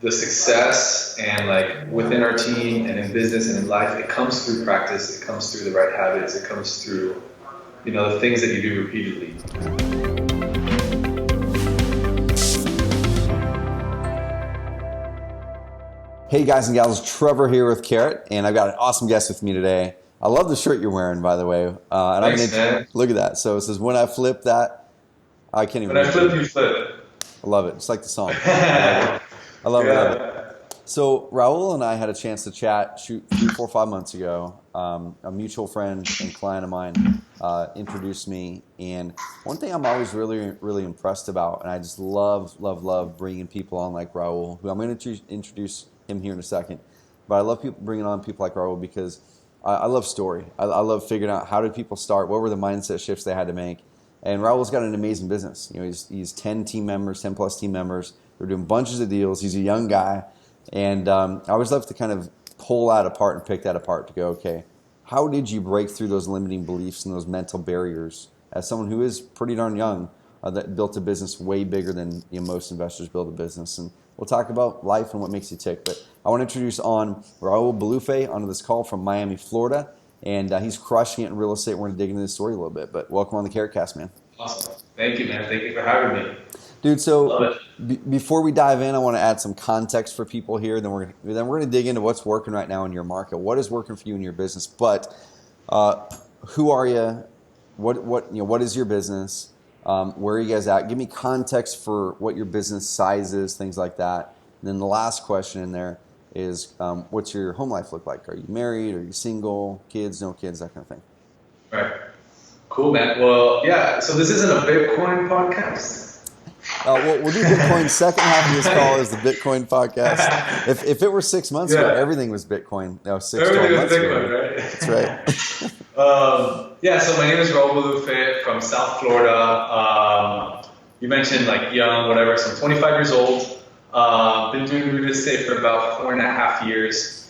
the success and like within our team and in business and in life, it comes through practice. It comes through the right habits. It comes through, the things that you do repeatedly. Hey guys and gals, Trevor here with Carrot, and I've got an awesome guest with me today. I love the shirt you're wearing, by the way. Thanks, man. Look at that. So it says, "When I flip that," I can't even. When I flip, you flip. I love it. It's like the song. I love it. So Raul and I had a chance to chat 4 or 5 months ago. A mutual friend and client of mine introduced me, and one thing I'm always really, really impressed about, and I just love bringing people on like Raul, who I'm going to introduce him here in a second. But I love bringing on people like Raul because I love story. I love figuring out how did people start, what were the mindset shifts they had to make. And Raul's got an amazing business. He's 10 plus team members. They're doing bunches of deals. He's a young guy. And I always love to kind of pull that apart and pick that apart to go, okay, how did you break through those limiting beliefs and those mental barriers as someone who is pretty darn young that built a business way bigger than most investors build a business? And we'll talk about life and what makes you tick. But I want to introduce on Raul Bolufe onto this call from Miami, Florida. And he's crushing it in real estate. We're going to dig into this story a little bit. But welcome on the CarrotCast, man. Awesome. Thank you, man. Thank you for having me. Dude, so before we dive in, I want to add some context for people here. Then we're going to dig into what's working right now in your market. What is working for you in your business? But who are you? What is your business? Where are you guys at? Give me context for what your business size is, things like that. And then the last question in there is, what's your home life look like? Are you married? Are you single? Kids? No kids? That kind of thing. Right. Cool, man. Well, yeah. So this isn't a Bitcoin podcast. We'll do Bitcoin. Second half of this call is the Bitcoin podcast. If it were 6 months ago, everything was Bitcoin. No, everything was Bitcoin, right? That's right. So my name is Raul Bolufe from South Florida. You mentioned like young, whatever. So I'm 25 years old. Been doing real estate for about 4.5 years.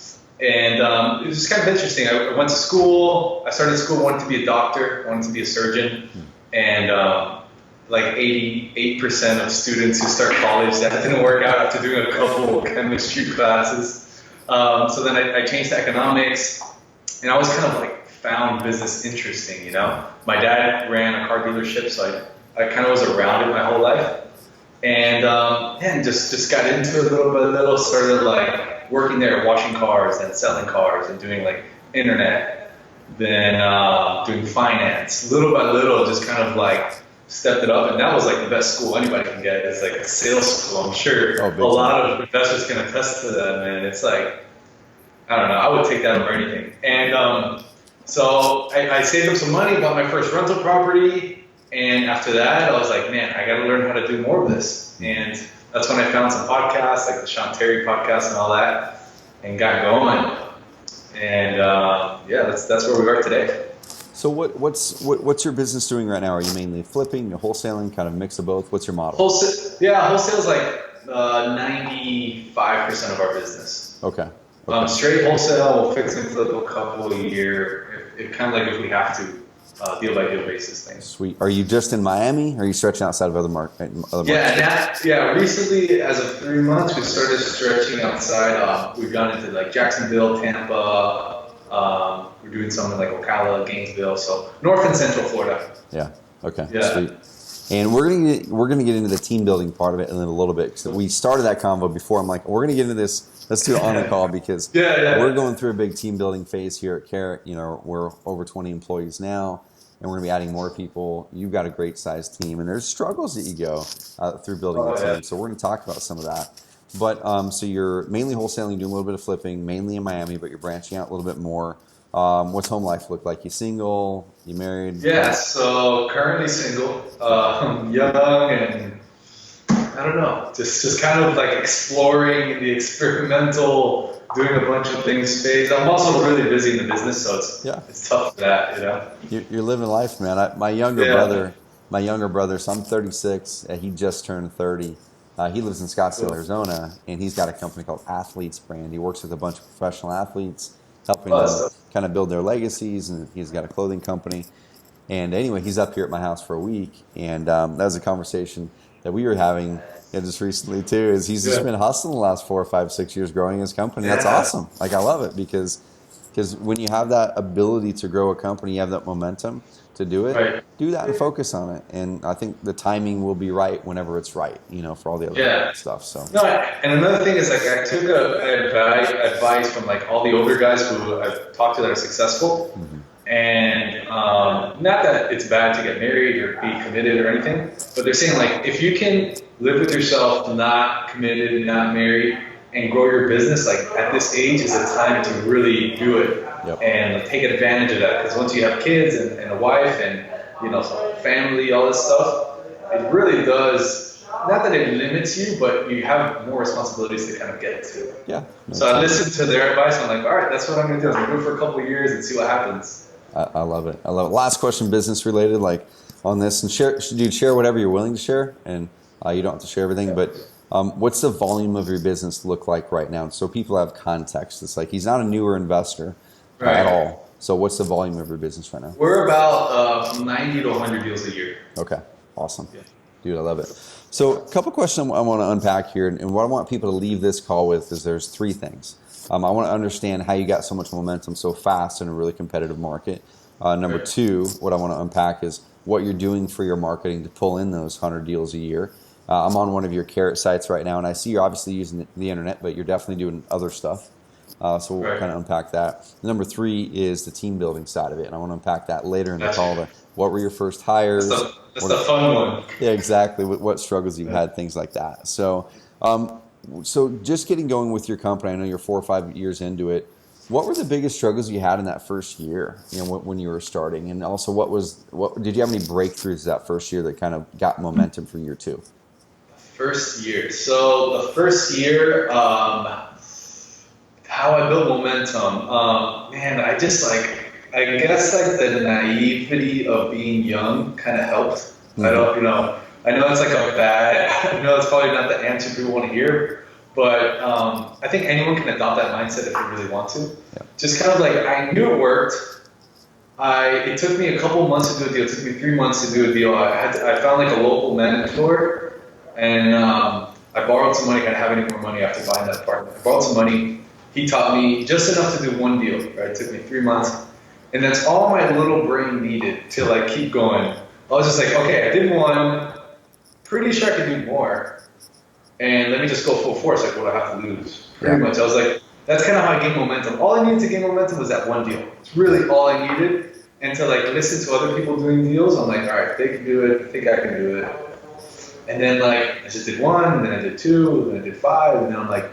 And it was just kind of interesting. I went to school. I started school, wanted to be a doctor, wanted to be a surgeon. And like 88% of students who start college, that didn't work out after doing a couple of chemistry classes. So then I changed to economics, and I always kind of like found business interesting, My dad ran a car dealership, so I kind of was around it my whole life. And just got into it little by little, started like working there, washing cars and selling cars and doing like internet, then doing finance. Little by little, just kind of like stepped it up, and that was like the best school anybody can get. It's like a sales school. I'm sure a lot of investors can attest to that, man. It's like, I don't know, I would take that over anything. And so I saved up some money, bought my first rental property, and after that, I was like, man, I got to learn how to do more of this. And that's when I found some podcasts, like the Sean Terry podcast and all that, and got going. And that's where we are today. So what's your business doing right now? Are you mainly flipping, wholesaling, kind of mix of both? What's your model? Wholesale is like 95% of our business. Okay. Straight wholesale, we'll fix and flip a couple a year. It kind of like if we have to, deal by deal basis thing. Sweet. Are you just in Miami? Or are you stretching outside of other markets? Recently, as of 3 months, we started stretching outside. We've gone into like Jacksonville, Tampa. We're doing some in like Ocala, Gainesville, so North and Central Florida. Yeah. Okay. Yeah. Sweet. And we're gonna get into the team building part of it in a little bit, because we started that convo before. I'm like, we're gonna get into this. Let's do it on the call because we're going through a big team building phase here at Carrot. We're over 20 employees now, and we're gonna be adding more people. You've got a great sized team, and there's struggles that you go through building a team. So we're gonna talk about some of that. But so you're mainly wholesaling, doing a little bit of flipping, mainly in Miami, but you're branching out a little bit more. What's home life look like? You single? You married? Yeah, so currently single, young, and I don't know, just kind of like exploring the experimental, doing a bunch of things phase. I'm also really busy in the business, so it's tough for that, You're living life, man. My younger brother, so I'm 36, and he just turned 30. He lives in Scottsdale, Arizona, and he's got a company called Athletes Brand. He works with a bunch of professional athletes, helping them kind of build their legacies, and he's got a clothing company. And anyway, he's up here at my house for a week, and that was a conversation that we were having. just recently too, is he's just been hustling the last 4 or 5, 6 years growing his company. That's awesome. Like, I love it because when you have that ability to grow a company, you have that momentum to do it, Right. do that and focus on it. And I think the timing will be right whenever it's right, for all the other stuff. So no, and another thing is like I took advice from like all the older guys who I've talked to that are successful, and not that it's bad to get married or be committed or anything, but they're saying like if you can live with yourself, not committed, not married, and grow your business, like at this age is a time to really do it and like, take advantage of that. Because once you have kids and a wife and family, all this stuff, it really does. Not that it limits you, but you have more responsibilities to kind of get to. Yeah. So I listened to their advice. And I'm like, all right, that's what I'm gonna do. I'm gonna do it for a couple of years and see what happens. I love it. I love it. Last question, business related, like on this, and share whatever you're willing to share, and you don't have to share everything, but. What's the volume of your business look like right now? So people have context. It's like he's not a newer investor at all. So what's the volume of your business right now? We're about 90 to 100 deals a year. Okay, awesome. Yeah. Dude, I love it. So a couple questions I want to unpack here, and what I want people to leave this call with is there's 3 things. I want to understand how you got so much momentum so fast in a really competitive market. Number 2, what I want to unpack is what you're doing for your marketing to pull in those 100 deals a year. I'm on one of your Carrot sites right now, and I see you're obviously using the internet, but you're definitely doing other stuff. So we'll kind of unpack that. Number 3 is the team building side of it, and I want to unpack that later in the call. What were your first hires? That's the fun one. Yeah, exactly. What struggles you had, things like that. So, so just getting going with your company, I know you're 4 or 5 years into it. What were the biggest struggles you had in that first year, when you were starting? And also, did you have any breakthroughs that first year that kind of got momentum for year 2? First year. So the first year, how I built momentum. Man, I guess like the naivety of being young kind of helped. I know it's like I know it's probably not the answer people want to hear, but I think anyone can adopt that mindset if they really want to. Yeah. Just kind of like, I knew it worked. It took me a couple months to do a deal. It took me 3 months to do a deal. I found like a local mentor. And I borrowed some money. I didn't have any more money after buying that apartment. I borrowed some money. He taught me just enough to do one deal. Right? It took me 3 months, and that's all my little brain needed to like keep going. I was just like, okay, I did one. Pretty sure I could do more, and let me just go full force. Like, what do I have to lose? Pretty much. I was like, that's kind of how I gained momentum. All I needed to gain momentum was that one deal. It's really all I needed. And to like listen to other people doing deals, I'm like, all right, if they can do it, I think I can do it. And then like I just did 1, and then I did 2, and then I did 5, and then I'm like,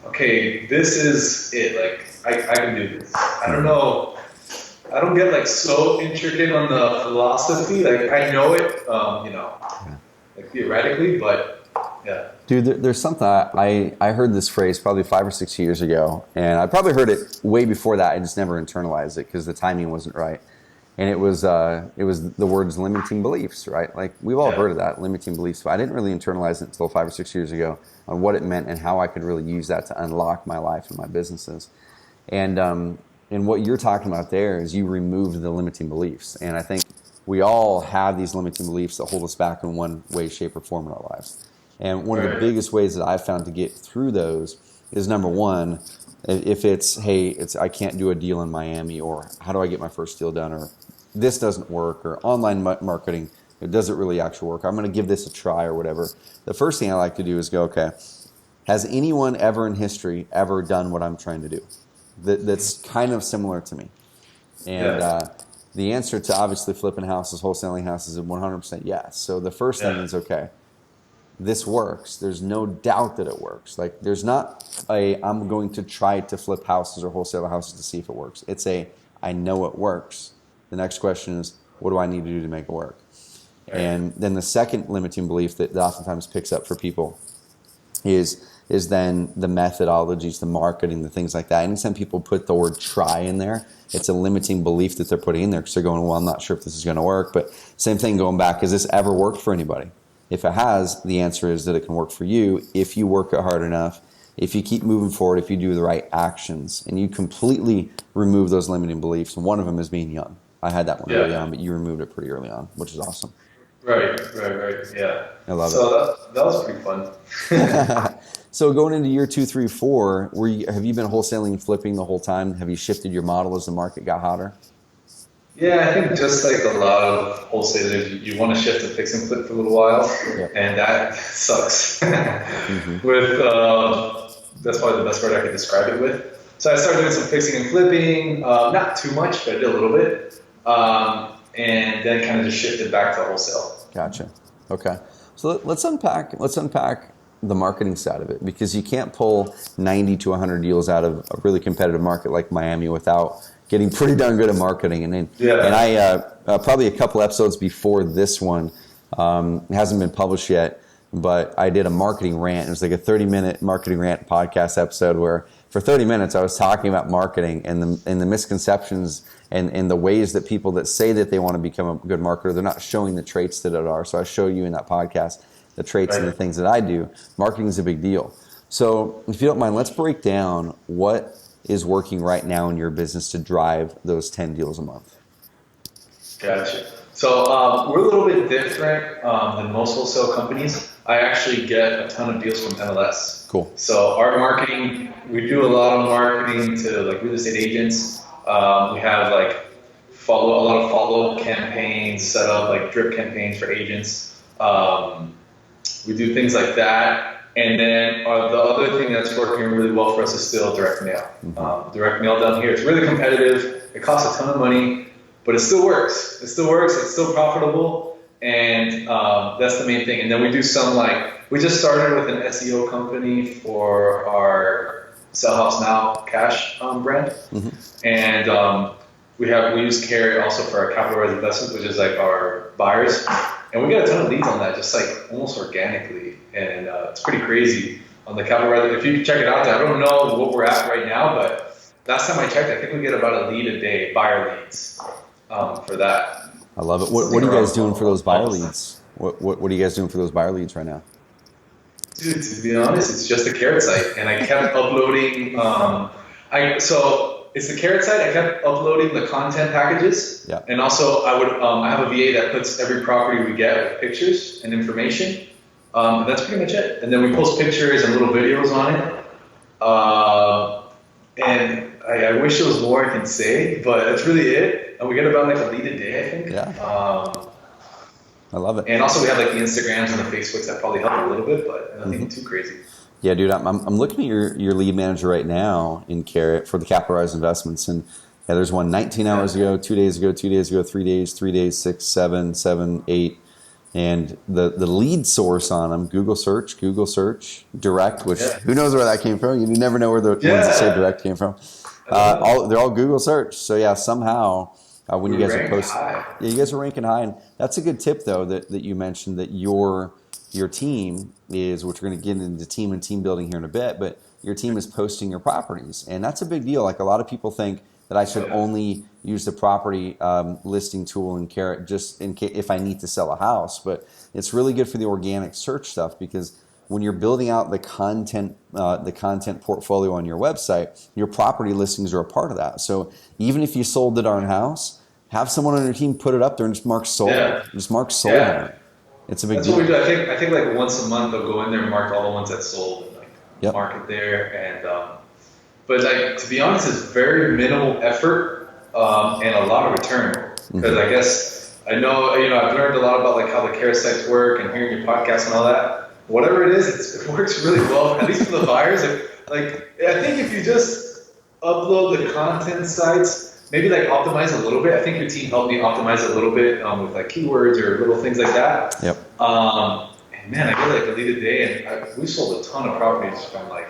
okay, this is it. Like I can do this. I don't know. I don't get like so intricate on the philosophy. Like I know it, like theoretically, but yeah. Dude, there's something I heard this phrase probably 5 or 6 years ago, and I probably heard it way before that. I just never internalized it because the timing wasn't right. And it was the words limiting beliefs, right? Like we've all heard of that, limiting beliefs. But I didn't really internalize it until 5 or 6 years ago on what it meant and how I could really use that to unlock my life and my businesses. And what you're talking about there is you removed the limiting beliefs. And I think we all have these limiting beliefs that hold us back in one way, shape, or form in our lives. And one of the biggest ways that I've found to get through those is number 1, if it's, hey, I can't do a deal in Miami, or how do I get my first deal done, or this doesn't work, or online marketing, it doesn't really actually work. I'm going to give this a try or whatever. The first thing I like to do is go, okay, has anyone ever in history ever done what I'm trying to do? That's kind of similar to me. And the answer to obviously flipping houses, wholesaling houses is 100% yes. So the first thing is, okay, this works. There's no doubt that it works. Like there's not I'm going to try to flip houses or wholesale houses to see if it works. It's I know it works. The next question is, what do I need to do to make it work? Right. And then the second limiting belief that oftentimes picks up for people is then the methodologies, the marketing, the things like that. Anytime people put the word try in there, it's a limiting belief that they're putting in there because they're going, well, I'm not sure if this is going to work. But same thing going back, has this ever worked for anybody? If it has, the answer is that it can work for you if you work it hard enough, if you keep moving forward, if you do the right actions, and you completely remove those limiting beliefs. And one of them is being young. I had that one early on, but you removed it pretty early on, which is awesome. Right. Yeah. I love So that was pretty fun. it. So going into year 2, 3, 4, have you been wholesaling and flipping the whole time? Have you shifted your model as the market got hotter? Yeah, I think just like a lot of wholesalers, you want to shift to fix and flip for a little while, Yep. and that sucks. Hmm. With that's probably the best word I could describe it with. So I started doing some fixing and flipping, not too much, but I did a little bit, and then kind of just shifted back to wholesale. Gotcha. Okay. So let's unpack the marketing side of it, because you can't pull 90 to 100 deals out of a really competitive market like Miami without getting pretty darn good at marketing. And Yeah. I probably a couple episodes before this one, it hasn't been published yet, but I did a marketing rant. It was like a 30-minute marketing rant podcast episode where for 30 minutes I was talking about marketing and the misconceptions and the ways that people that say that they want to become a good marketer, they're not showing the traits that it are. So I show you in that podcast the traits and the Right. things that I do. Marketing is a big deal. So if you don't mind, let's break down what is working right now in your business to drive those 10 deals a month. Gotcha. So we're a little bit different than most wholesale companies. I actually get a ton of deals from MLS. Cool. So our marketing, we do a lot of marketing to like real estate agents. We have like a lot of follow campaigns set up, like drip campaigns for agents. We do things like that. And then the other thing that's working really well for us is still direct mail. Direct mail down here, it's really competitive. It costs a ton of money, but it still works. It still works. It's still profitable. And that's the main thing. And then we do some we just started with an SEO company for our Sell House Now cash brand. And we use Carrot also for our capital raise investments, which is like our buyers. And we get a ton of leads on that, just like almost organically. And it's pretty crazy on the capital raise. If you can check it out there, I don't know what we're at right now, but last time I checked, I think we get about a lead a day, buyer leads for that. I love it. What are you guys doing for those buyer leads? What are you guys doing for those buyer leads right now? Dude, to be honest, it's just a Carrot site, and I kept uploading. So it's the Carrot site. I kept uploading the content packages, Yeah. and also I have a VA that puts every property we get with pictures and information. And that's pretty much it. And then we post pictures and little videos on it. And I wish there was more I can say, but that's really it. And we get about like a lead a day, I think. Yeah. I love it. And also we have like the Instagrams and the Facebooks that probably help a little bit, but nothing too crazy. Yeah, dude, I'm looking at your lead manager right now in Carrot for the capitalized investments, and yeah, there's one 19 hours ago, 2 days ago, 2 days ago, 3 days, 3 days, 6, 7, 7, 8, and the lead source on them, Google search, direct, which who knows where that came from? You never know where the ones that say direct came from. They're all Google search. So yeah, somehow when you guys are posting, you guys are ranking high, and that's a good tip though that you mentioned that your team is, which we're going to get into team and team building here in a bit, but your team is posting your properties, and that's a big deal. Like a lot of people think that I should only use the property listing tool in Carrot just in case if I need to sell a house, but it's really good for the organic search stuff, because when you're building out the content portfolio on your website, your property listings are a part of that. So even if you sold the darn house, have someone on your team put it up there and just mark sold. Just mark sold on it. It's a big deal. That's what we do. I think like once a month they'll go in there and mark all the ones that sold and mark it there. And but like to be honest, it's very minimal effort and a lot of return. Because I guess I know I've learned a lot about like how the Carrot sites work and hearing your podcast and all that. Whatever it is, it works really well. At least for the buyers. Like I think if you just upload the content sites. Maybe like optimize a little bit. I think your team helped me optimize a little bit with like keywords or little things like that. Yep. And man, I get like a lead a day, and we sold a ton of properties from like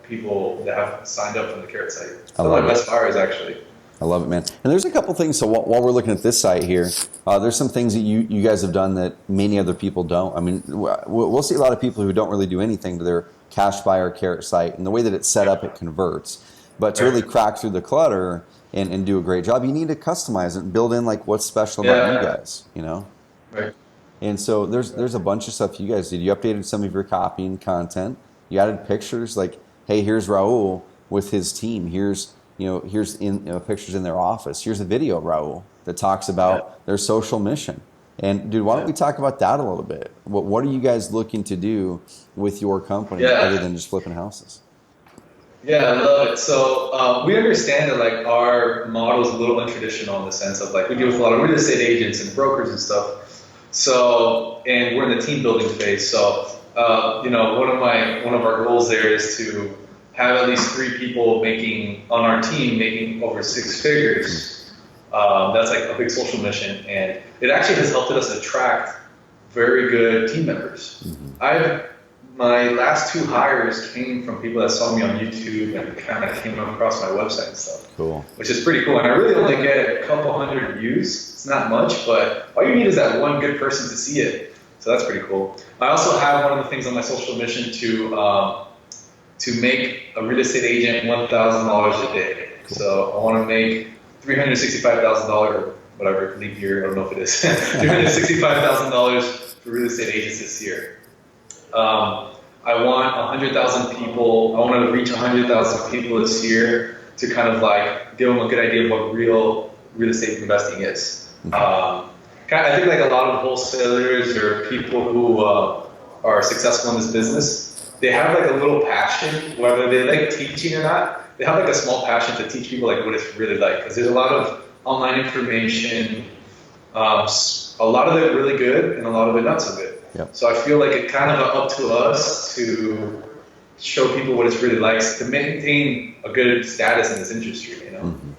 people that have signed up from the Carrot site. Some of my best buyers actually. I love it, man. And there's a couple things. So while we're looking at this site here, there's some things that you guys have done that many other people don't. I mean, we'll see a lot of people who don't really do anything to their cash buyer Carrot site, and the way that it's set up, it converts. But to really crack through the clutter and do a great job, you need to customize it and build in like what's special about you guys, Right. And so there's a bunch of stuff you guys did. You updated some of your copy and content. You added pictures like, hey, here's Raul with his team. Here's pictures in their office. Here's a video of Raul that talks about their social mission. And dude, why don't we talk about that a little bit? What are you guys looking to do with your company other Yeah. than just flipping houses? Yeah, I love it. So we understand that like our model is a little untraditional in the sense of like we deal with a lot of real estate agents and brokers and stuff. So and we're in the team building phase. So one of our goals there is to have at least 3 people making on our team making over 6 figures. That's like a big social mission, and it actually has helped us attract very good team members. My last 2 hires came from people that saw me on YouTube and kind of came across my website and stuff. Cool. Which is pretty cool. And I really only get a couple hundred views. It's not much, but all you need is that one good person to see it. So that's pretty cool. I also have one of the things on my social mission to make a real estate agent $1,000 a day. Cool. So I want to make $365,000 or whatever leap year. I don't know if it is $365,000 for real estate agents this year. I want 100,000 people. I want to reach 100,000 people this year to kind of like give them a good idea of what real estate investing is. I think like a lot of wholesalers or people who are successful in this business, they have like a little passion, whether they like teaching or not. They have like a small passion to teach people like what it's really like, because there's a lot of online information, a lot of it really good and a lot of it not so good. Yep. So I feel like it's kind of up to us to show people what it's really like to maintain a good status in this industry, you know? Mm-hmm.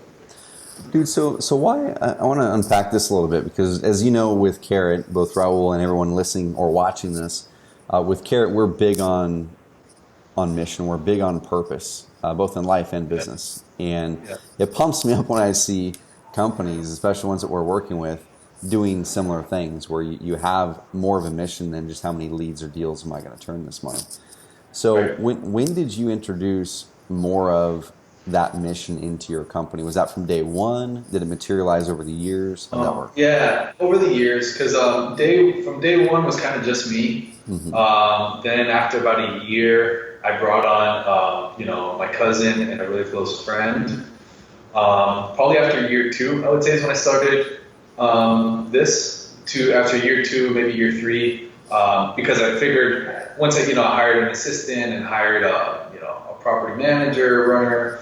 Dude, so why, I want to unpack this a little bit, because as you know, with Carrot, both Raul and everyone listening or watching this, with Carrot, we're big on mission. We're big on purpose, both in life and business. And it pumps me up when I see companies, especially ones that we're working with, doing similar things where you have more of a mission than just how many leads or deals am I going to turn this month. So when did you introduce more of that mission into your company? Was that from day one? Did it materialize over the years? How did that work? Yeah, over the years, because from day one was kind of just me. Mm-hmm. Then after about a year, I brought on my cousin and a really close friend. Probably after year 2, I would say, is when I started after year 2, maybe year 3, because I figured once I hired an assistant and hired a property manager, runner.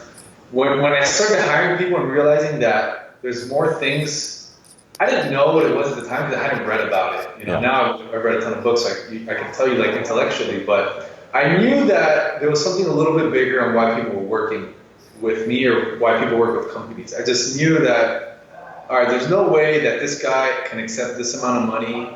When I started hiring people and realizing that there's more things, I didn't know what it was at the time because I hadn't read about it. Now I've read a ton of books, so I can tell you like intellectually, but I knew that there was something a little bit bigger on why people were working with me or why people work with companies. I just knew that, all right, there's no way that this guy can accept this amount of money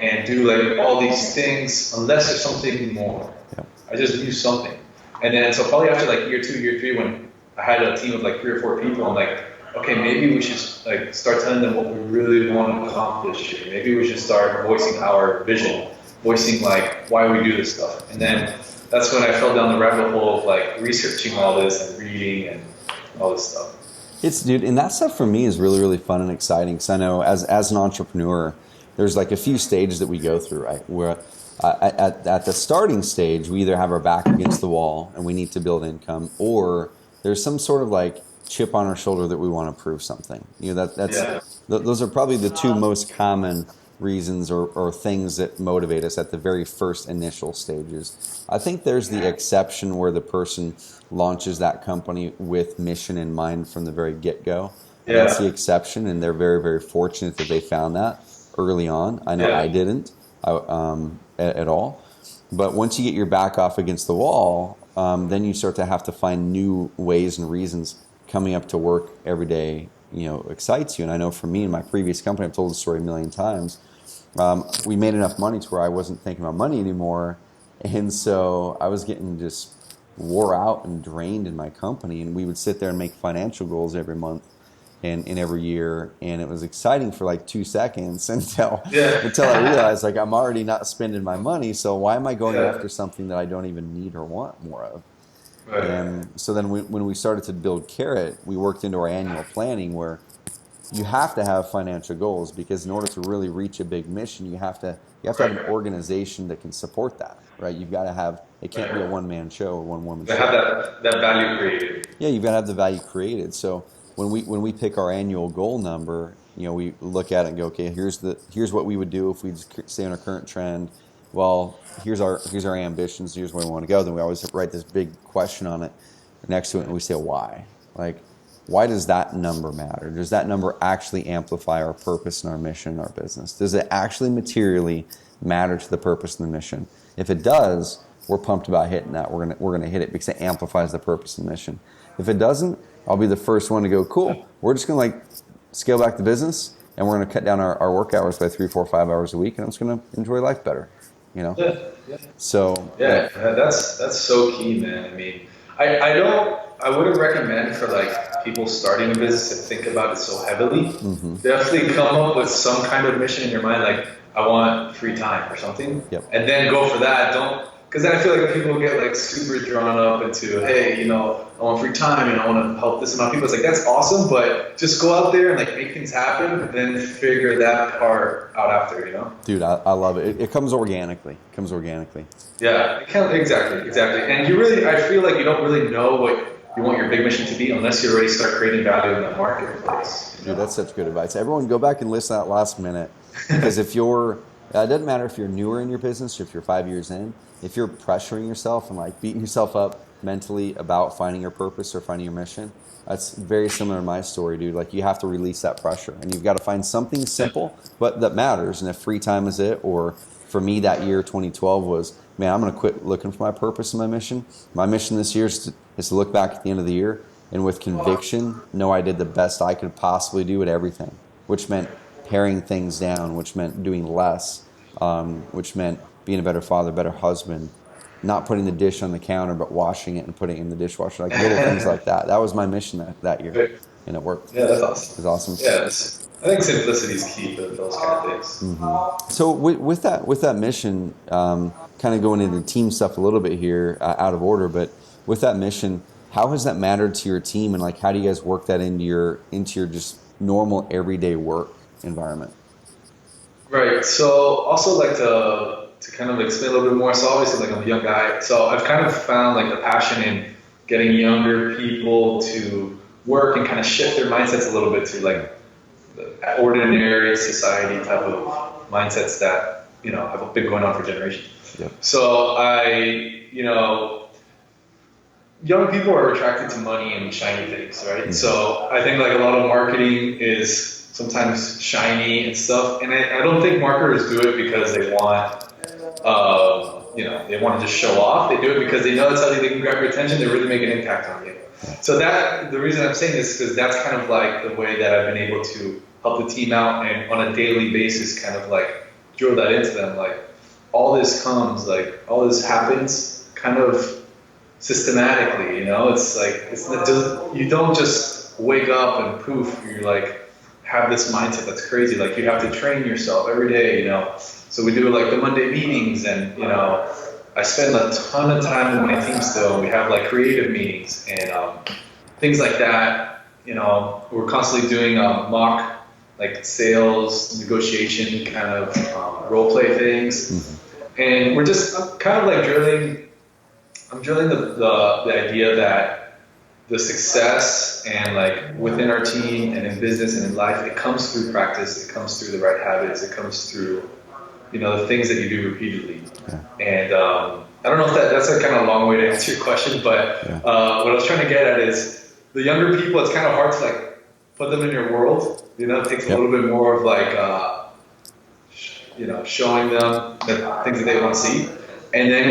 and do like all these things unless there's something more. Yeah. I just knew something. And then, so probably after like year 2, year 3, when I had a team of like 3 or 4 people, I'm like, okay, maybe we should like start telling them what we really want to accomplish here. Maybe we should start voicing our vision, voicing like why we do this stuff. And then that's when I fell down the rabbit hole of like researching all this and reading and all this stuff. Dude, and that stuff for me is really, really fun and exciting, because I know as an entrepreneur, there's like a few stages that we go through, right? Where at the starting stage, we either have our back against the wall and we need to build income, or there's some sort of like chip on our shoulder that we want to prove something. Those are probably the 2 most common reasons or things that motivate us at the very first initial stages. I think there's the exception where the person launches that company with mission in mind from the very get-go. Yeah. That's the exception, and they're very, very fortunate that they found that early on. I know I didn't at all. But once you get your back off against the wall, then you start to have to find new ways and reasons. Coming up to work every day, excites you. And I know for me in my previous company, I've told the story a million times, we made enough money to where I wasn't thinking about money anymore. And so I was getting just wore out and drained in my company. And we would sit there and make financial goals every month and every year. And it was exciting for like 2 seconds until I realized like I'm already not spending my money. So why am I going after something that I don't even need or want more of? Right. And so then when we started to build Carrot, we worked into our annual planning where you have to have financial goals, because in order to really reach a big mission, you have to have an organization that can support that, right? You've got to have, it can't be a one-man show or one-woman show. Have that value created. Yeah, you've got to have the value created. So when we pick our annual goal number, we look at it and go, okay, here's what we would do if we just stay on our current trend. Well, here's our ambitions. Here's where we want to go. Then we always write this big question on it next to it, and we say why. Like, why does that number matter? Does that number actually amplify our purpose and our mission in our business? Does it actually materially matter to the purpose and the mission? If it does, we're pumped about hitting that. We're gonna hit it because it amplifies the purpose and mission. If it doesn't, I'll be the first one to go, cool. We're just gonna scale back the business, and we're gonna cut down our work hours by 3, 4, 5 hours a week, and I'm just gonna enjoy life better. Yeah. So that's so key, man. I mean, I wouldn't recommend for like people starting a business to think about it so heavily. Mm-hmm. Definitely come up with some kind of mission in your mind, like I want free time or something, and then go for that. Because then I feel like people get like super drawn up into, hey, I want free time and I want to help this amount of people. It's like, that's awesome, but just go out there and like make things happen, and then figure that part out after, Dude, I love it. It comes organically. Yeah, exactly. And I feel like you don't really know what you want your big mission to be unless you already start creating value in that marketplace. Dude, that's such good advice. Everyone go back and listen to that last minute, because it doesn't matter if you're newer in your business or if you're 5 years in, if you're pressuring yourself and like beating yourself up mentally about finding your purpose or finding your mission, that's very similar to my story, dude. Like, you have to release that pressure, and you've got to find something simple but that matters. And if free time is it, or for me that year 2012 was, man, I'm going to quit looking for my purpose and my mission. My mission this year is to look back at the end of the year and with conviction know I did the best I could possibly do at everything, which meant paring things down, which meant doing less, which meant being a better father, better husband, not putting the dish on the counter but washing it and putting it in the dishwasher, like little things like that. That was my mission that year, and it worked. Yeah, that's awesome. It was awesome. Yeah, I think simplicity is key for those kind of things. Mm-hmm. So with that mission, kind of going into team stuff a little bit here, out of order, but with that mission, how has that mattered to your team, and like how do you guys work that into your just normal everyday work environment? Right. So also like to kind of explain a little bit more. So obviously, like, I'm a young guy, so I've kind of found like the passion in getting younger people to work and kind of shift their mindsets a little bit to like the ordinary society type of mindsets that have been going on for generations. Yep. So young people are attracted to money and shiny things, right? Mm-hmm. So I think like a lot of marketing is sometimes shiny and stuff, and I don't think marketers do it because they want, they want to just show off. They do it because they know that's how they can grab your attention. They really make an impact on you. So the reason I'm saying this is because that's kind of like the way that I've been able to help the team out, and on a daily basis, kind of like drill that into them. Like, all this happens kind of systematically. It's like you don't just wake up and poof, you're like have this mindset that's crazy. Like, you have to train yourself every day. So we do like the Monday meetings, and I spend a ton of time with my team still. We have like creative meetings and things like that. We're constantly doing mock like sales negotiation kind of role play things, mm-hmm. And we're just kind of like I'm drilling the idea that the success and like within our team and in business and in life, it comes through practice. It comes through the right habits. It comes through the things that you do repeatedly. Yeah. And I don't know if that's a kind of long way to answer your question, but what I was trying to get at is the younger people, it's kind of hard to like put them in your world. It takes a little bit more of like, showing them the things that they want to see. And then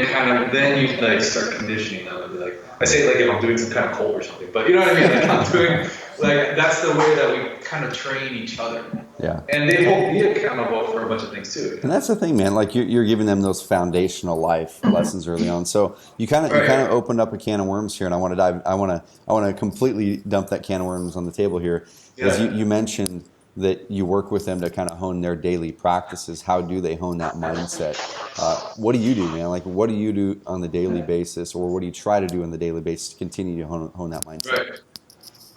you like start conditioning them and be like, I say it like if I'm doing some kind of cult or something, but you know what I mean? Like, I'm doing, like, that's the way that we kind of train each other. Yeah. And they hold me accountable for a bunch of things too. And that's the thing, man. Like, you're giving them those foundational life lessons early on. So you kind of opened up a can of worms here, and I want to completely dump that can of worms on the table here, because you mentioned that you work with them to kind of hone their daily practices. How do they hone that mindset? What do you do, man? Like, what do you do on the daily basis, or what do you try to do on the daily basis to continue to hone that mindset? Right.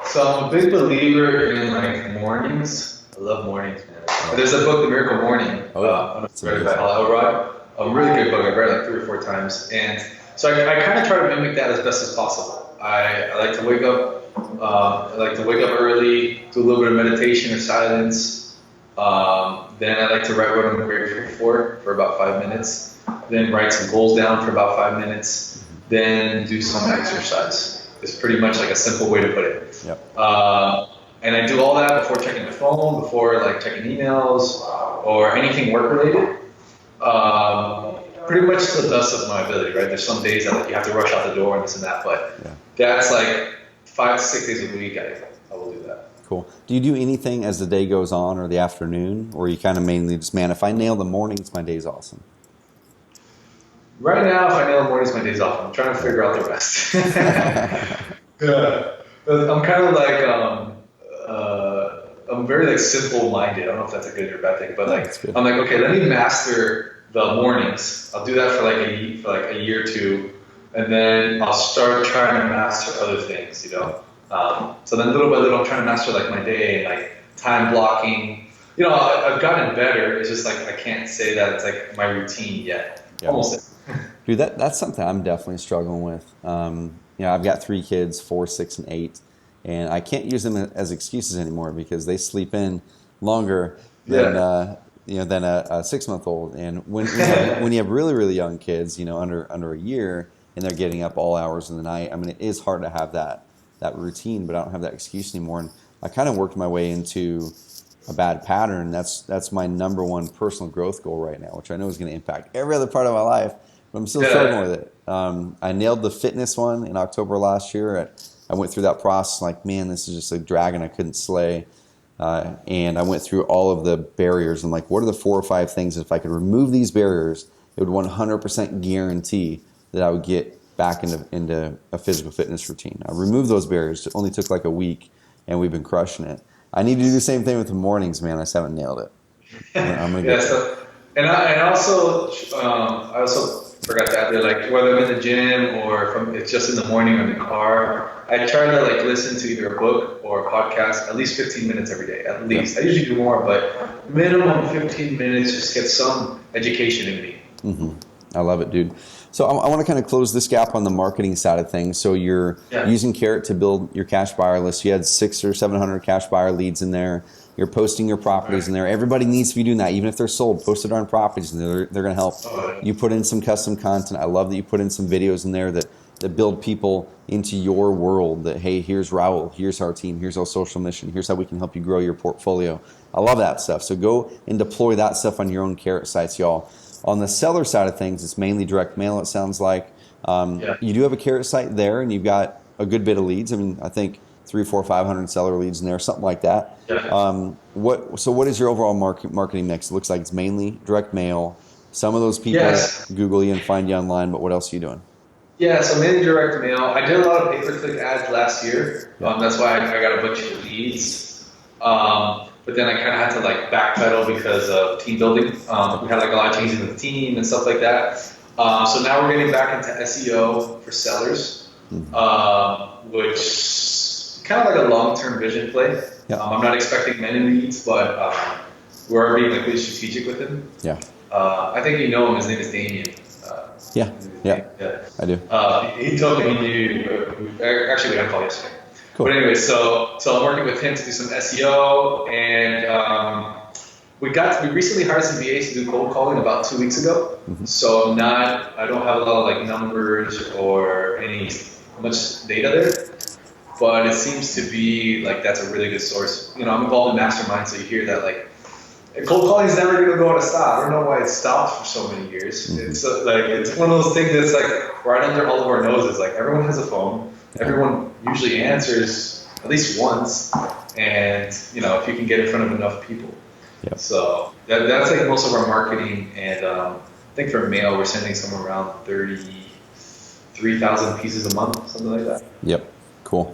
So I'm a big believer in like mornings. I love mornings, man. There's a book, The Miracle Morning, by Raul Bolufe. A really good book. I've read it like 3 or 4 times, and so I kind of try to mimic that as best as possible. I like to wake up. I like to wake up early, do a little bit of meditation or silence, Then I like to write what I'm grateful for about 5 minutes. Then write some goals down for about 5 minutes. Then do some exercise. It's pretty much like a simple way to put it. Yep. And I do all that before checking my phone, before like checking emails or anything work related. Pretty much to the best of my ability, right? There's some days that like you have to rush out the door and this and that, but that's like 5 to 6 days a week. I will do that. Cool. Do you do anything as the day goes on or the afternoon, or you kind of mainly just, man, if I nail the mornings, my day's awesome? Right now, if I nail the mornings, my day's off. I'm trying to figure out the rest. Yeah. But I'm kind of like, I'm very like simple-minded. I don't know if that's a good or bad thing, but like, I'm like, okay, let me master the mornings. I'll do that for like a year or two, and then I'll start trying to master other things, you know? So then little by little, I'm trying to master like my day and like time blocking. You know, I've gotten better. It's just like I can't say that it's like my routine yet. Yeah. Almost. Dude, that's something I'm definitely struggling with. You know, I've got 3 kids, 4, 6, and 8, and I can't use them as excuses anymore because they sleep in longer than than a 6-month-old. And when you have really, really young kids, you know, under a year, and they're getting up all hours of the night, I mean, it is hard to have that routine, but I don't have that excuse anymore. And I kind of worked my way into a bad pattern. That's my number one personal growth goal right now, which I know is going to impact every other part of my life, but I'm still struggling with it. I nailed the fitness one in October last year. I went through that process like, man, this is just a dragon I couldn't slay. And I went through all of the barriers and like, what are the 4 or 5 things that if I could remove these barriers, it would 100% guarantee that I would get back into a physical fitness routine. I removed those barriers. It only took like a week, and we've been crushing it. I need to do the same thing with the mornings, man. I just haven't nailed it. I'm gonna get I also forgot to add there, like whether I'm in the gym or it's just in the morning or in the car, I try to like listen to either a book or a podcast at least 15 minutes every day. At least I usually do more, but minimum 15 minutes, just get some education in me. Mm-hmm. I love it, dude. So I want to kind of close this gap on the marketing side of things. So you're using Carrot to build your cash buyer list. You had 600 or 700 cash buyer leads in there. You're posting your properties in there. Everybody needs to be doing that. Even if they're sold, post it on properties, and they're going to help. You put in some custom content. I love that you put in some videos in there that build people into your world. That, hey, here's Raul. Here's our team. Here's our social mission. Here's how we can help you grow your portfolio. I love that stuff. So go and deploy that stuff on your own Carrot sites, y'all. On the seller side of things, it's mainly direct mail, it sounds like. You do have a Carrot site there, and you've got a good bit of leads. I mean, I think 300, 400, 500 seller leads in there, something like that. What is your overall marketing mix? It looks like it's mainly direct mail. Some of those people Google you and find you online, but what else are you doing? Yeah, so mainly direct mail. I did a lot of pay-per-click ads last year. That's why I got a bunch of leads. But then I kind of had to like backpedal because of team building. We had like a lot of changes in the team and stuff like that. So now we're getting back into SEO for sellers, which kind of like a long-term vision play. I'm not expecting many leads, but we're being like really strategic with him. I think you know him. His name is Damien. I do. He told me he knew. Actually, we had a call yesterday. Cool. But anyway, so I'm working with him to do some SEO, and we recently hired some VAs to do cold calling about 2 weeks ago. So I don't have a lot of like numbers or much data there, but it seems to be like that's a really good source. You know, I'm involved in masterminds, so you hear that like cold calling is never going to go out of style. I don't know why it stopped for so many years. It's it's one of those things that's like right under all of our noses. Like everyone has a phone. Everyone usually answers at least once, and you know if you can get in front of enough people. So that's like most of our marketing, and I think for mail we're sending somewhere around 33,000 pieces a month, something like that. Cool.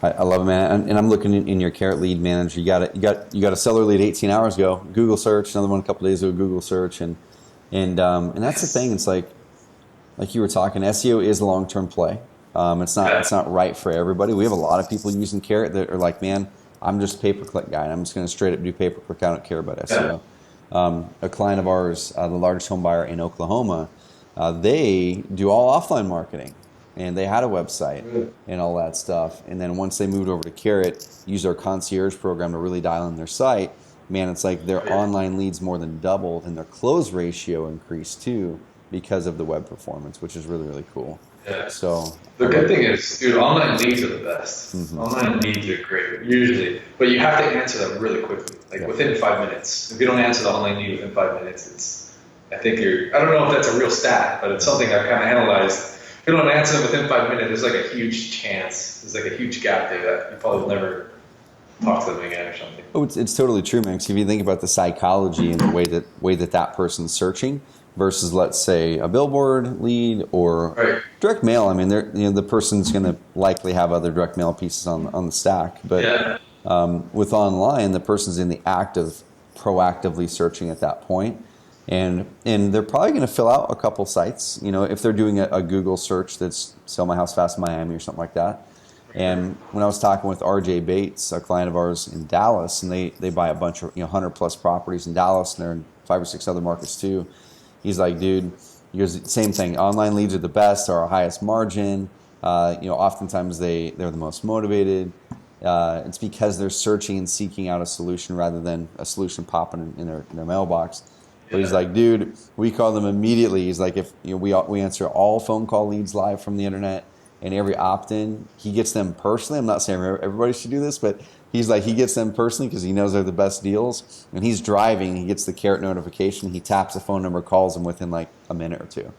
I love it, man. And I'm looking in your Carrot Lead Manager. You got a seller lead 18 hours ago. Google search. Another one a couple days ago. Google search, and that's the thing. It's like you were talking. SEO is a long-term play. It's not right for everybody. We have a lot of people using Carrot that are like, man, I'm just a pay-per-click guy, and I'm just going to straight up do pay-per-click. I don't care about SEO. A client of ours, the largest home buyer in Oklahoma, they do all offline marketing, and they had a website and all that stuff. And then once they moved over to Carrot, used our concierge program to really dial in their site. man, it's like their online leads more than doubled and their close ratio increased too because of the web performance, which is really, really cool. Yeah. So the good thing is, dude, online leads are the best. Online leads are great, usually, but you have to answer them really quickly, like within 5 minutes. If you don't answer the online lead within 5 minutes, I don't know if that's a real stat, but it's something I've kind of analyzed. If you don't answer them within 5 minutes, there's like a huge chance, there's like a huge gap there that you probably will never talk to them again or something. Oh, it's totally true, man. Because if you think about the psychology and the way that person's searching versus, let's say, a billboard lead or direct mail. I mean, the person's going to likely have other direct mail pieces on the stack. But with online, the person's in the act of proactively searching at that point, and they're probably going to fill out a couple sites. If they're doing a Google search that's "Sell My House Fast in Miami" or something like that. And when I was talking with RJ Bates, a client of ours in Dallas, and they buy a bunch of 100 plus properties in Dallas, and they're in 5 or 6 other markets too. He's like, dude, he goes, same thing. Online leads are the best, are our highest margin. Oftentimes they're the most motivated. It's because they're searching and seeking out a solution rather than a solution popping in their mailbox. But he's like, dude, we call them immediately. He's like, if we answer all phone call leads live from the internet, and every opt-in, he gets them personally. I'm not saying everybody should do this, but he's like, he gets them personally because he knows they're the best deals. And he's driving, he gets the Carrot notification, he taps the phone number, calls them within like a minute or two.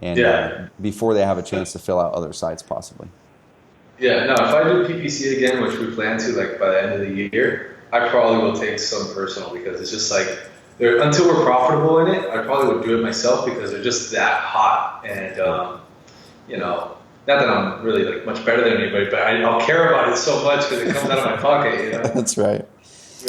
And before they have a chance to fill out other sites possibly. Yeah, no, if I do PPC again, which we plan to like by the end of the year, I probably will take some personal because it's just like, until we're profitable in it, I probably would do it myself because they're just that hot. And, not that I'm really like much better than anybody, but I'll care about it so much because it comes out of my pocket. That's right.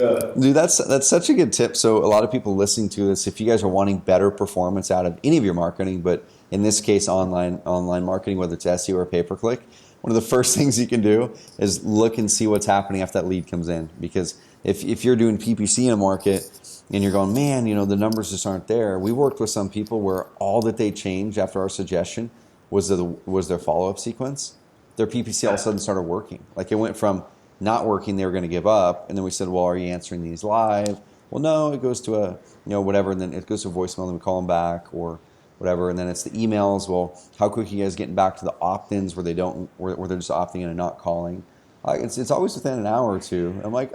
Yeah. Dude, that's such a good tip. So a lot of people listening to this, if you guys are wanting better performance out of any of your marketing, but in this case, online marketing, whether it's SEO or pay-per-click, one of the first things you can do is look and see what's happening after that lead comes in. Because if you're doing PPC in a market and you're going, man, the numbers just aren't there. We worked with some people where all that they changed after our suggestion was their follow-up sequence. Their PPC all of a sudden started working. Like it went from not working, they were going to give up, and then we said, well, are you answering these live? Well, no, it goes to a whatever, and then it goes to a voicemail, and then we call them back or whatever, and then it's the emails. Well, how quick are you guys getting back to the opt-ins where they're just opting in and not calling? It's always within an hour or two. I'm like,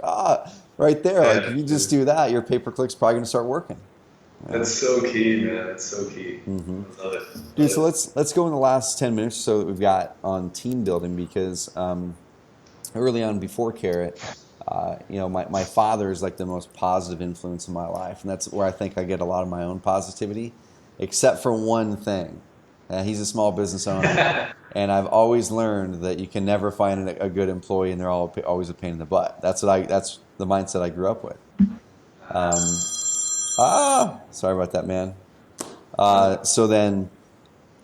right there. Like if you just do that, your pay-per-click's probably going to start working. That's so key, man. That's so key. Mm-hmm. I love it. Dude, so let's go in the last 10 minutes or so that we've got on team building because early on before Carrot, my father is like the most positive influence in my life, and that's where I think I get a lot of my own positivity, except for one thing. He's a small business owner, and I've always learned that you can never find a good employee, and they're always a pain in the butt. That's the mindset I grew up with. Sorry about that, man. So then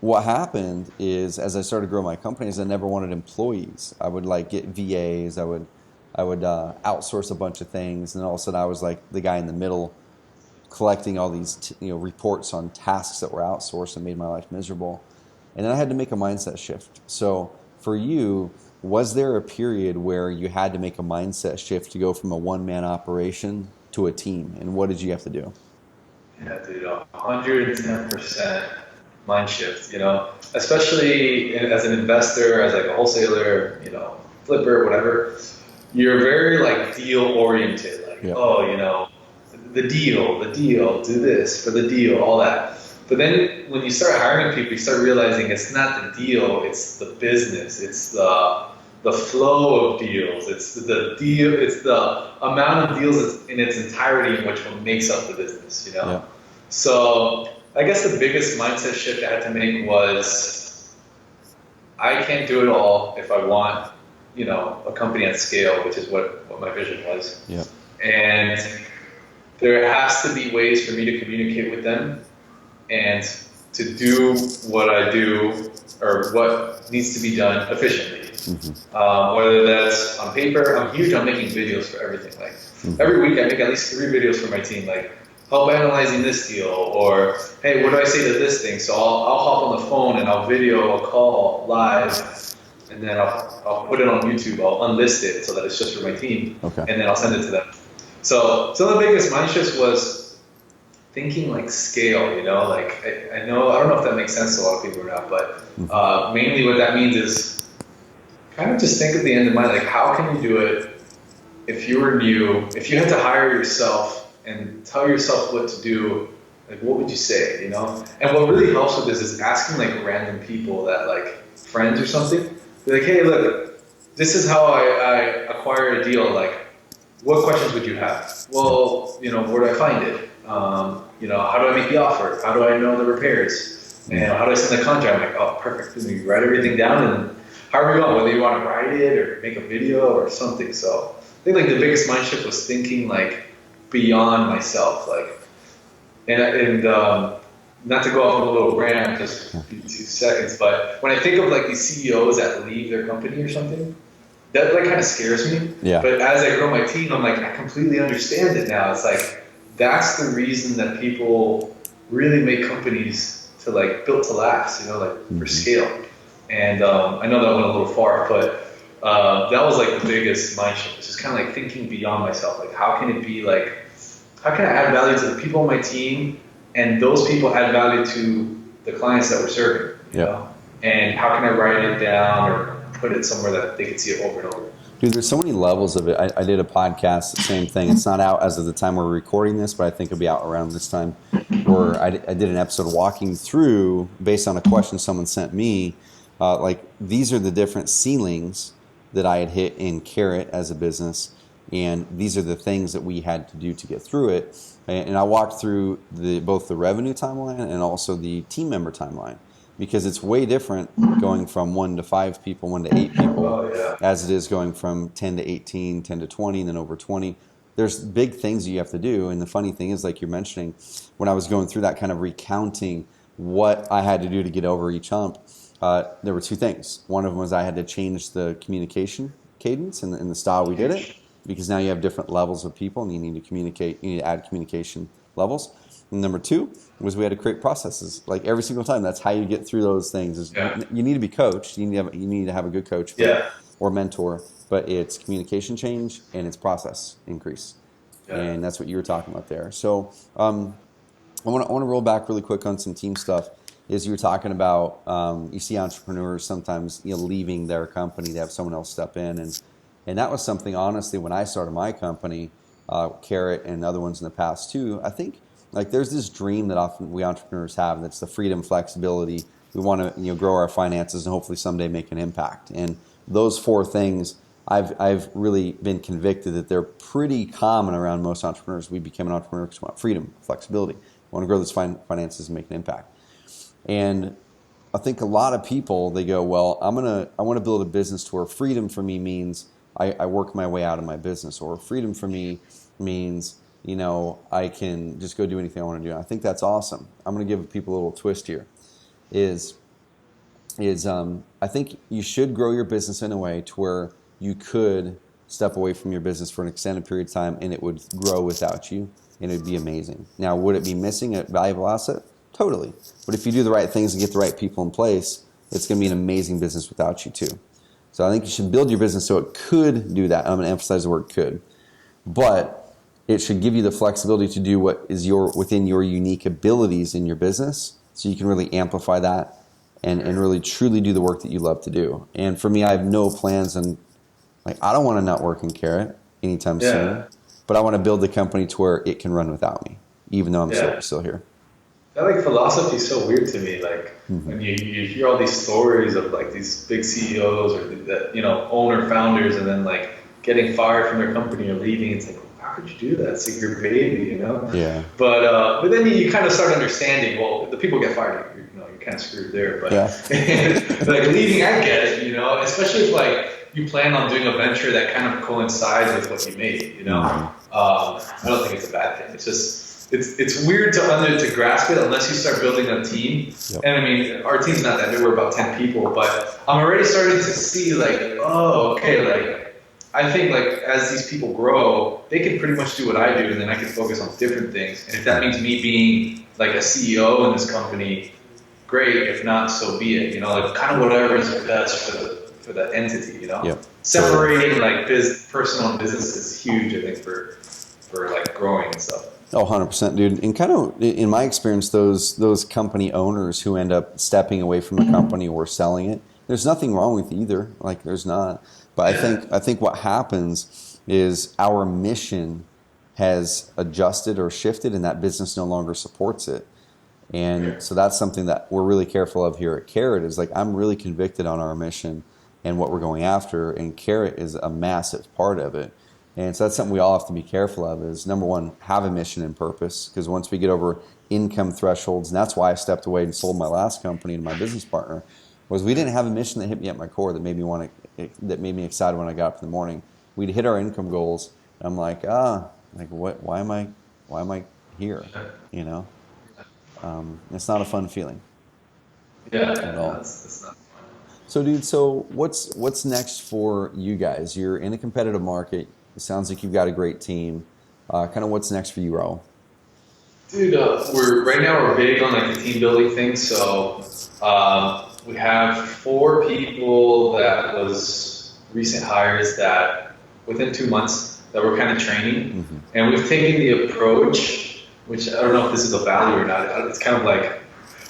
what happened is as I started growing my companies, I never wanted employees. I would like get VAs. I would outsource a bunch of things. And then all of a sudden I was like the guy in the middle collecting all these reports on tasks that were outsourced and made my life miserable. And then I had to make a mindset shift. So for you, was there a period where you had to make a mindset shift to go from a one-man operation to a team? And what did you have to do? Yeah, dude, 110% mind shift, especially as an investor, as like a wholesaler, flipper, whatever. You're very like deal oriented, like, the deal, do this for the deal, all that. But then when you start hiring people, you start realizing it's not the deal, it's the business, it's the flow of deals, it's the deal, it's the amount of deals in its entirety in which what makes up the business, Yeah. So I guess the biggest mindset shift I had to make was I can't do it all if I want, a company at scale, which is what my vision was. Yeah. And there has to be ways for me to communicate with them and to do what I do or what needs to be done efficiently. Mm-hmm. Whether that's on paper, I'm huge on making videos for everything. Like every week I make at least 3 videos for my team, like help analyzing this deal, or hey, what do I say to this thing? So I'll hop on the phone and I'll video a call live, and then I'll put it on YouTube. I'll unlist it so that it's just for my team, and then I'll send it to them. So some of the biggest mind shifts was thinking like scale, like I know, I don't know if that makes sense to a lot of people or not, but mainly what that means is kind of just think at the end of mind, like how can you do it if you were new, if you had to hire yourself and tell yourself what to do, like what would you say, And what really helps with this is asking like random people that like friends or something, be like, hey, look, this is how I acquire a deal, like what questions would you have? Well, where do I find it? How do I make the offer? How do I know the repairs? And how do I send the contract? I'm like, oh, perfect. And you write everything down and however you want, whether you want to write it or make a video or something. So I think like the biggest mind shift was thinking like beyond myself, like, and not to go off on a little rant, just 2 seconds, but when I think of like these CEOs that leave their company or something, that like kind of scares me. Yeah. But as I grow my team, I'm like, I completely understand it now. It's like, that's the reason that people really make companies to like built to last, like for scale. And I know that went a little far, but that was like the biggest mind shift. Just kind of like thinking beyond myself. Like, how can it be like, how can I add value to the people on my team and those people add value to the clients that we're serving, you know? And how can I write it down or put it somewhere that they can see it over and over? Dude, there's so many levels of it. I did a podcast, the same thing. It's not out as of the time we're recording this, but I think it'll be out around this time, where I did an episode walking through, based on a question someone sent me, like these are the different ceilings that I had hit in Carrot as a business, and these are the things that we had to do to get through it. And I walked through both the revenue timeline and also the team member timeline, because it's way different going from 1 to 5 people, 1 to 8 people, as it is going from 10 to 18, 10 to 20, and then over 20. There's big things you have to do. And the funny thing is, like you're mentioning, when I was going through that kind of recounting what I had to do to get over each hump, there were 2 things. One of them was I had to change the communication cadence and the style we did it, because now you have different levels of people and you need to communicate, you need to add communication levels. And number 2 was we had to create processes. Like every single time, that's how you get through those things. You need to be coached. You need to have a good coach or mentor. But it's communication change and it's process increase, and that's what you were talking about there. So I want to roll back really quick on some team stuff. Is you were talking about you see entrepreneurs sometimes leaving their company to have someone else step in, and that was something, honestly, when I started my company, Carrot and other ones in the past too. I think. Like there's this dream that often we entrepreneurs have, that's the freedom, flexibility. We want to grow our finances and hopefully someday make an impact. And those 4 things, I've really been convicted that they're pretty common around most entrepreneurs. We became an entrepreneur because we want freedom, flexibility. We want to grow those finances and make an impact. And I think a lot of people, they go, well, I want to build a business to where freedom for me means I work my way out of my business, or freedom for me means I can just go do anything I want to do. And I think that's awesome. I'm going to give people a little twist here. I think you should grow your business in a way to where you could step away from your business for an extended period of time and it would grow without you, and it would be amazing. Now, would it be missing a valuable asset? Totally. But if you do the right things and get the right people in place, it's going to be an amazing business without you too. So I think you should build your business so it could do that. I'm going to emphasize the word could. But it should give you the flexibility to do what is within your unique abilities in your business, so you can really amplify that and really truly do the work that you love to do. And for me, I have no plans, and like I don't want to not work in Carrot anytime soon, but I want to build the company to where it can run without me, even though I'm still here. That like philosophy is so weird to me. Like when you hear all these stories of like these big CEOs or the, owner founders, and then like getting fired from their company or leaving, it's like, how could you do that? It's like your baby, Yeah. But then you kind of start understanding. Well, the people get fired, you're kind of screwed there. But like leaving, I get it, especially if like you plan on doing a venture that kind of coincides with what you made, I don't think it's a bad thing. It's just it's weird to grasp it unless you start building a team. And I mean, our team's not that big. We're about 10 people, but I'm already starting to see like, oh, okay, like. I think like as these people grow, they can pretty much do what I do, and then I can focus on different things. And if that means me being like a CEO in this company, great. If not, so be it. Like kind of whatever is best for the entity. Separating like personal and business is huge, I think, for for like growing and stuff. Oh, 100%, dude. And kind of in my experience, those company owners who end up stepping away from a company or selling it, there's nothing wrong with either. Like there's not. But I think what happens is our mission has adjusted or shifted and that business no longer supports it. And so that's something that we're really careful of here at Carrot is like I'm really convicted on our mission and what we're going after, and Carrot is a massive part of it. And so that's something we all have to be careful of is number one, have a mission and purpose, because once we get over income thresholds, and that's why I stepped away and sold my last company to my business partner, was we didn't have a mission that hit me at my core that made me excited when I got up in the morning. We'd hit our income goals, and I'm like, why am I here? You know? It's not a fun feeling. Yeah, at all. That's not fun. So, dude, what's next for you guys? You're in a competitive market. It sounds like you've got a great team. Kind of what's next for you, Raul? Dude, we're big on like the team building thing. So we have 4 people that was recent hires that within 2 months that we're kind of training, and we've taken the approach, which I don't know if this is a value or not. It's kind of like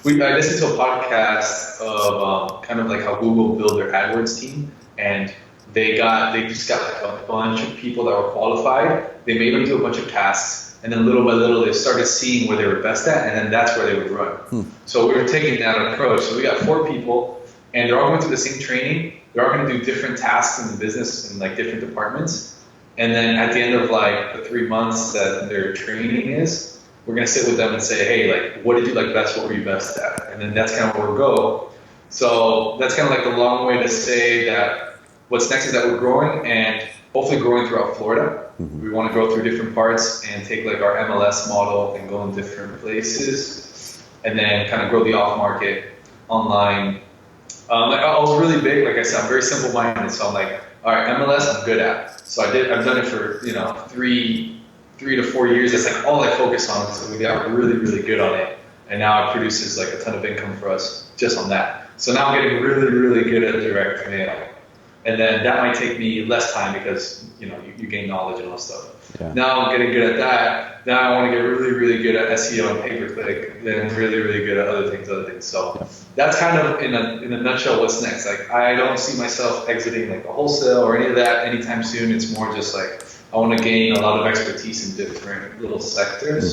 I listened to a podcast of kind of like how Google build their AdWords team, and they just got like a bunch of people that were qualified. They made them do a bunch of tasks, and then little by little they started seeing where they were best at, and then that's where they would run. So we were taking that approach. So we got 4 people, and they're all going through the same training. They're all going to do different tasks in the business in like different departments. And then at the end of like the 3 months that their training is, we're going to sit with them and say, hey, like, what did you like best? What were you best at? And then that's kind of where we'll go. So that's kind of like the long way to say that what's next is that we're growing and hopefully growing throughout Florida. We want to grow through different parts and take like our MLS model and go in different places and then kind of grow the off market online. Like I was really big, like I said, I'm very simple minded. So I'm like, all right, MLS I'm good at. So I've done it for, 3 to 4 years. That's like all I focus on. So we got really, really good on it. And now it produces like a ton of income for us just on that. So now I'm getting really, really good at direct mail. And then that might take me less time because, you gain knowledge and all that stuff. Yeah. Now I'm getting good at that. Now I want to get really, really good at SEO and pay-per-click, then really, really good at other things. So that's kind of in a nutshell what's next. Like I don't see myself exiting like a wholesale or any of that anytime soon. It's more just like I want to gain a lot of expertise in different little sectors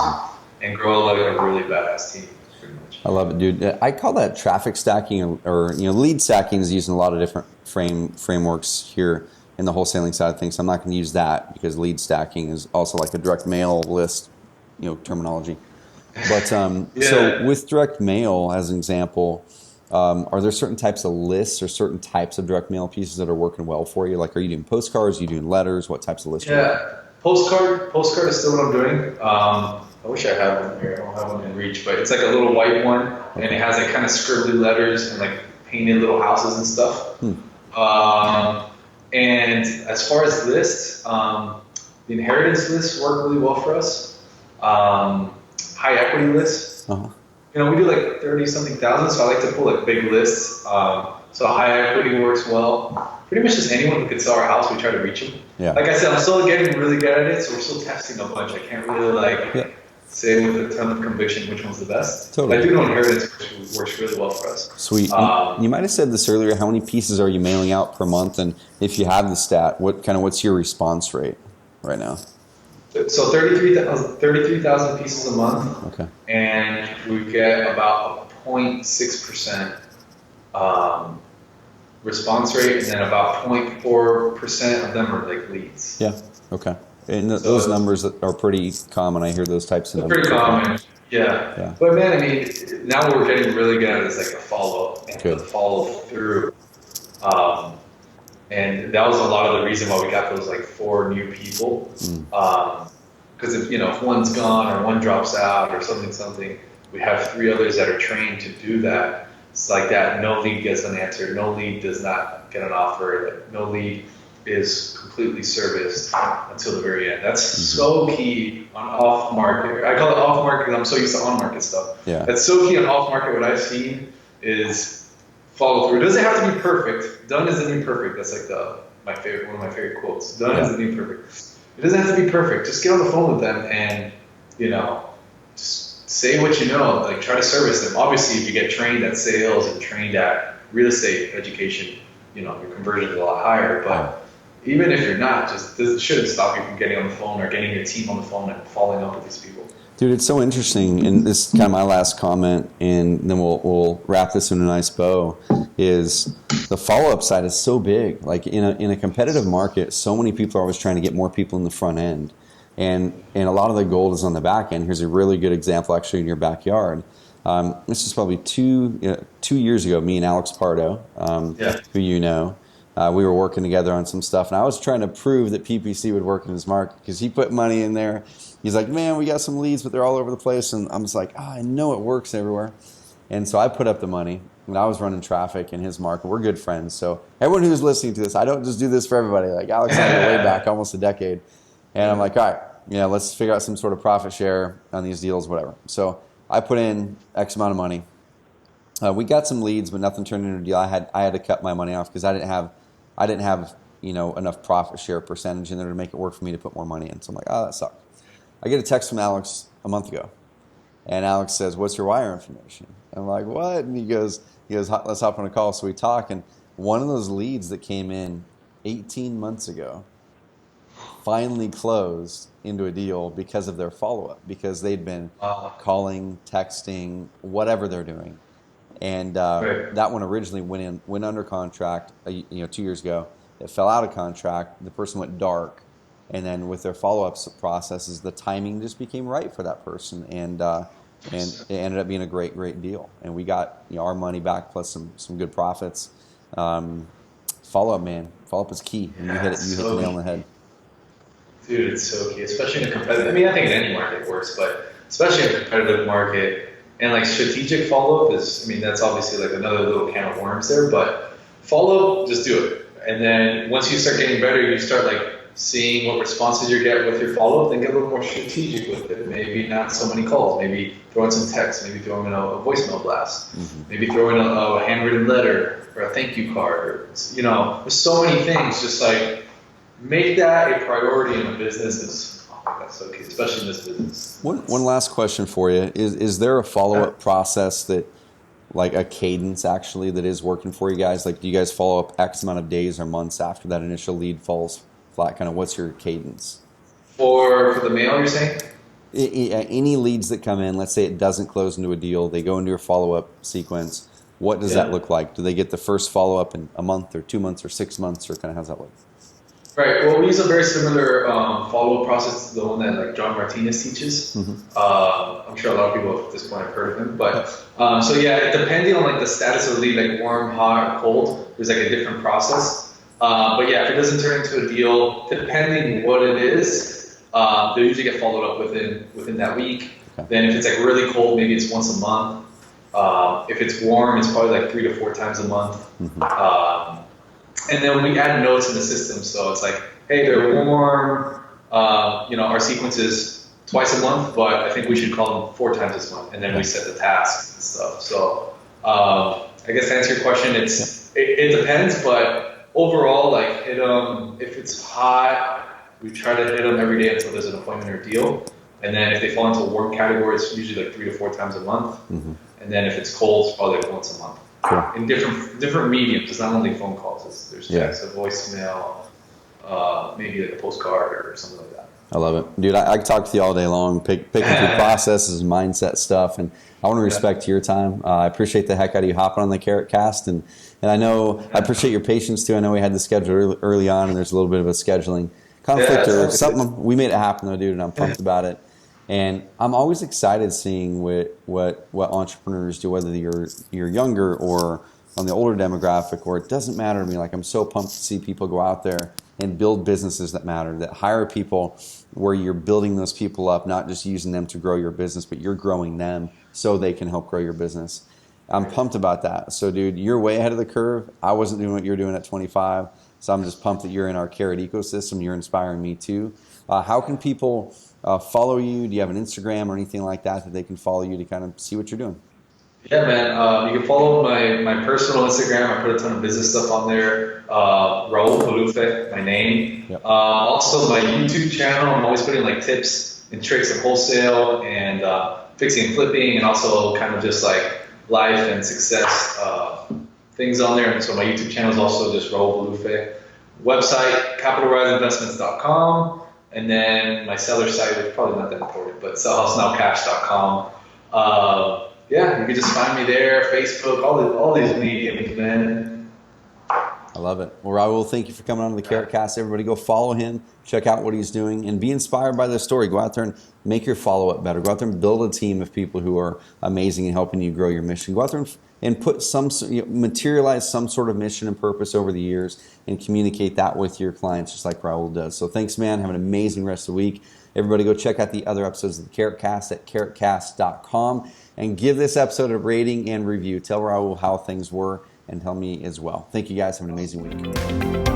and grow like a really badass team. Pretty much. I love it, dude. I call that traffic stacking, or lead stacking is used in a lot of different frameworks here in the wholesaling side of things. I'm not going to use that because lead stacking is also like a direct mail list, terminology. But so with direct mail, as an example, are there certain types of lists or certain types of direct mail pieces that are working well for you? Like, are you doing postcards? Are you doing letters? What types of lists? Yeah, postcard is still what I'm doing. I wish I had one here. I don't have one in reach, but it's like a little white one, and it has like kind of scribbly letters and like painted little houses and stuff. And as far as lists, the inheritance lists work really well for us. High equity lists. We do like 30-something thousand, so I like to pull like big lists. So high equity works well. Pretty much just anyone who could sell our house, we try to reach them. Yeah. Like I said, I'm still getting really good at it, so we're still testing a bunch. I can't really say with a ton of conviction which one's the best. Totally. But I do know inheritance works really well for us. Sweet. You might have said this earlier. How many pieces are you mailing out per month? And if you have the stat, what's your response rate right now? So 33,000 pieces a month. Okay. And we get about a 0.6% response rate, and then about 0.4% of them are like leads. Yeah. Okay. And those numbers are pretty common. I hear those types of numbers. Pretty common. Yeah. But man, now what we're getting really good at is like the follow-up and the follow-through. And that was a lot of the reason why we got those like 4 new people. Because if one's gone or one drops out or something, we have 3 others that are trained to do that. It's like that. No lead gets unanswered. No lead does not get an offer. No lead is completely serviced until the very end. That's so key on off market. I call it off market because I'm so used to on market stuff. Yeah. That's so key on off market. What I've seen is follow through. It doesn't have to be perfect. Done is the new perfect. That's like one of my favorite quotes. Done is the new perfect. It doesn't have to be perfect. Just get on the phone with them and, just say what you know. Like try to service them. Obviously, if you get trained at sales and trained at real estate education, your conversion is a lot higher. But even if you're not, this shouldn't stop you from getting on the phone or getting your team on the phone and following up with these people. Dude, it's so interesting, and this is kind of my last comment, and then we'll wrap this in a nice bow, is the follow-up side is so big. Like in a competitive market, so many people are always trying to get more people in the front end, and a lot of the gold is on the back end. Here's a really good example actually in your backyard. This is probably 2 years ago, me and Alex Pardo, who we were working together on some stuff, and I was trying to prove that PPC would work in his market because he put money in there. He's like, man, we got some leads, but they're all over the place. And I'm just like, I know it works everywhere. And so I put up the money, and I was running traffic in his market. We're good friends. So everyone who's listening to this, I don't just do this for everybody. Like Alex and I go way back, almost a decade. And I'm like, all right, let's figure out some sort of profit share on these deals, whatever. So I put in X amount of money. We got some leads, but nothing turned into a deal. I had to cut my money off because I didn't have enough profit share percentage in there to make it work for me to put more money in. So I'm like, that sucked. I get a text from Alex a month ago, and Alex says, "What's your wire information?" I'm like, "What?" And he goes, "Let's hop on a call." So we talk, and one of those leads that came in 18 months ago finally closed into a deal because of their follow-up, because they'd been calling, texting, whatever they're doing, and that one originally went under contract 2 years ago. It fell out of contract. The person went dark. And then with their follow-up processes, the timing just became right for that person, and it ended up being a great deal. And we got our money back plus some good profits. Follow-up, man. Follow-up is key. And you hit the nail on the head. Dude, it's so key, especially in a competitive. I mean, I think in any market works, but especially in a competitive market, and like strategic follow-up is. I mean, that's obviously like another little can of worms there. But follow-up, just do it. And then once you start getting better, you start like seeing what responses you get with your follow-up, then get a little more strategic with it. Maybe not so many calls, maybe throw in some text, maybe throw in a voicemail blast, maybe throw in a handwritten letter or a thank you card. There's so many things. Just like make that a priority in a business. That's so key, especially in this business. One last question for you. Is there a follow-up process that, like a cadence actually, that is working for you guys? Like do you guys follow up X amount of days or months after that initial lead falls flat? Kind of what's your cadence? For the mail, you're saying? Any leads that come in, let's say it doesn't close into a deal, they go into your follow-up sequence. What does that look like? Do they get the first follow-up in a month or 2 months or 6 months, or kind of how's that look? Right. Well, we use a very similar follow-up process to the one that like John Martinez teaches. I'm sure a lot of people at this point have heard of him. But so yeah, depending on like the status of the lead, like warm, hot, or cold, there's like a different process. But yeah, if it doesn't turn into a deal, depending what it is, they'll usually get followed up within that week. Okay. Then if it's like really cold, maybe it's once a month. If it's warm, it's probably like 3 to 4 times a month. And then we add notes in the system, so it's like, hey, they're warm. Our sequence is twice a month, but I think we should call them 4 times this month. And then we set the tasks and stuff. So I guess to answer your question, it depends, but overall, like hit them. If it's hot, we try to hit them every day until there's an appointment or deal. And then if they fall into a warm category, it's usually like 3 to 4 times a month. And then if it's cold, it's probably like once a month. Sure. In different mediums. It's not only phone calls. There's text, a voicemail, maybe like a postcard or something like that. I love it, dude. I could talk to you all day long, picking through processes and mindset stuff, and I want to respect your time. I appreciate the heck out of you hopping on the CarrotCast, and I know I appreciate your patience too. I know we had the schedule early on, and there's a little bit of a scheduling conflict or something. We made it happen though, dude, and I'm pumped about it. And I'm always excited seeing what entrepreneurs do, whether you're younger or on the older demographic, or it doesn't matter to me. Like I'm so pumped to see people go out there and build businesses that matter, that hire people where you're building those people up, not just using them to grow your business, but you're growing them so they can help grow your business. I'm pumped about that. So dude, you're way ahead of the curve. I wasn't doing what you're doing at 25. So I'm just pumped that you're in our Carrot ecosystem. You're inspiring me too. How can people follow you? Do you have an Instagram or anything like that they can follow you to kind of see what you're doing? Yeah, man. You can follow my personal Instagram. I put a ton of business stuff on there. Raul Bolufe, my name. Yep. Also my YouTube channel, I'm always putting like tips and tricks of wholesale and fixing and flipping, and also kind of just like life and success things on there. And so my YouTube channel is also just Raul Bolufe. Website, capitalriseinvestments.com. And then my seller site, which is probably not that important, but sellhousenowcash.com. Yeah, you can just find me there, Facebook, all these mediums, man. I love it. Well, Raul, thank you for coming on to the CarrotCast. Everybody go follow him, check out what he's doing, and be inspired by this story. Go out there and make your follow-up better. Go out there and build a team of people who are amazing and helping you grow your mission. Go out there and put materialize some sort of mission and purpose over the years and communicate that with your clients just like Raul does. So thanks, man. Have an amazing rest of the week. Everybody go check out the other episodes of the CarrotCast at carrotcast.com and give this episode a rating and review. Tell Raul how things were and tell me as well. Thank you guys. Have an amazing week.